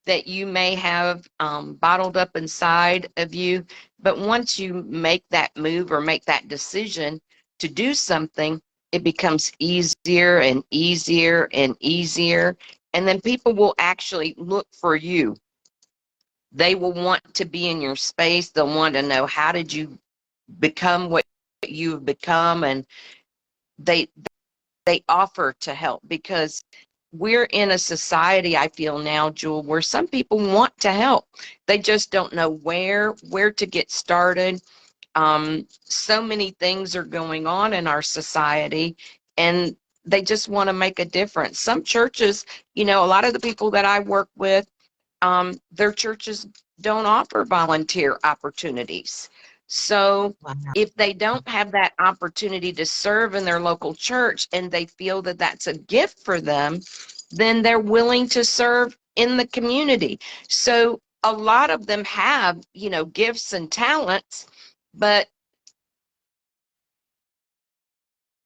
Speaker 2: that you may have bottled up inside of you. But once you make that move or make that decision to do something, it becomes easier and easier and easier. And then people will actually look for you. They will want to be in your space. They'll want to know, how did you become what you've become, and they they offer to help, because we're in a society, I feel now, Jewel, where some people want to help. They just don't know where to get started. So many things are going on in our society, and they just want to make a difference. Some churches, a lot of the people that I work with, their churches don't offer volunteer opportunities. So
Speaker 1: Wow.
Speaker 2: if they don't have that opportunity to serve in their local church and they feel that that's a gift for them, then they're willing to serve in the community. So a lot of them have, gifts and talents, but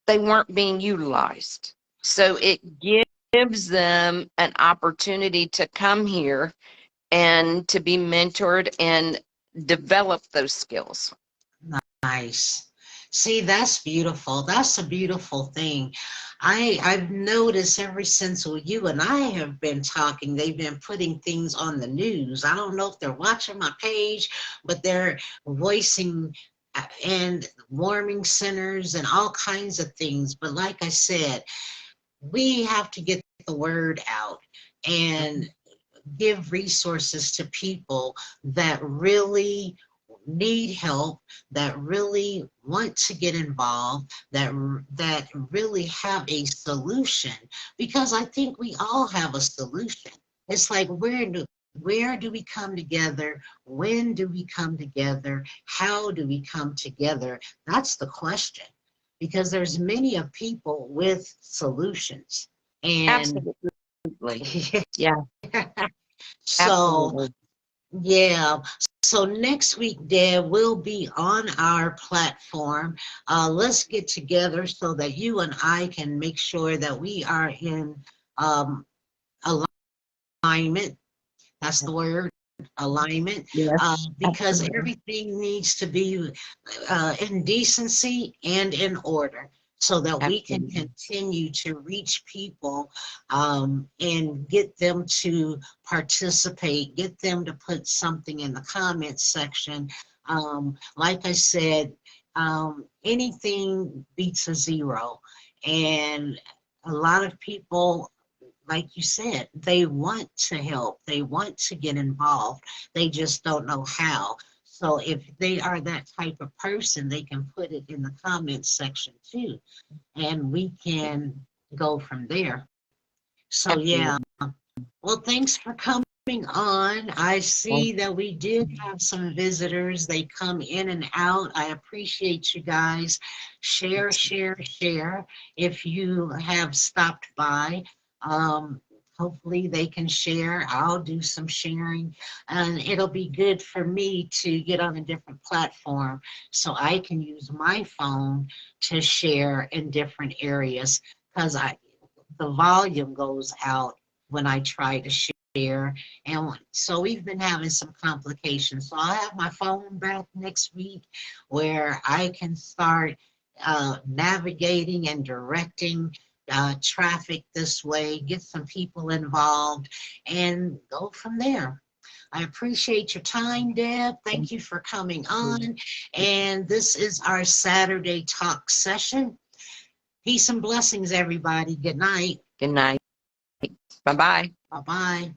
Speaker 2: they weren't being utilized. So it gives them an opportunity to come here and to be mentored and develop those skills.
Speaker 1: Nice. See, that's beautiful. That's a beautiful thing. I've noticed ever since you and I have been talking, they've been putting things on the news. I don't know if they're watching my page, but they're voicing and warming centers and all kinds of things. But like I said, we have to get the word out and give resources to people that really need help, that really want to get involved, that really have a solution, because I think we all have a solution. It's like, where do we come together? When do we come together? How do we come together? That's the question, because there's many of people with solutions. And
Speaker 2: Absolutely. Yeah,
Speaker 1: so,
Speaker 2: absolutely.
Speaker 1: yeah. So next week, Deb, we'll be on our platform. Let's get together so that you and I can make sure that we are in um, alignment. That's the word, alignment,
Speaker 2: Yes,
Speaker 1: because
Speaker 2: absolutely.
Speaker 1: everything needs to be in decency and in order, so that we can
Speaker 2: Absolutely.
Speaker 1: continue to reach people, and get them to participate, get them to put something in the comments section. Like I said, anything beats a zero. And a lot of people, like you said, they want to help, they want to get involved, they just don't know how. So if they are that type of person, they can put it in the comments section too, and we can go from there. So yeah,
Speaker 2: Absolutely.
Speaker 1: well, thanks for coming on. I
Speaker 2: Well,
Speaker 1: see that we did have some visitors. They come in and out. I appreciate you guys. Share, share, share. If you have stopped by, um, hopefully they can share. I'll do some sharing, and it'll be good for me to get on a different platform so I can use my phone to share in different areas, because the volume goes out when I try to share. And so we've been having some complications. So I'll have my phone back next week where I can start navigating and directing traffic this way, get some people involved, and go from there. I appreciate your time, Deb. Thank you for coming on. And this is our Saturday talk session. Peace and blessings, everybody. Good night.
Speaker 2: good night. Bye-bye.
Speaker 1: Bye bye.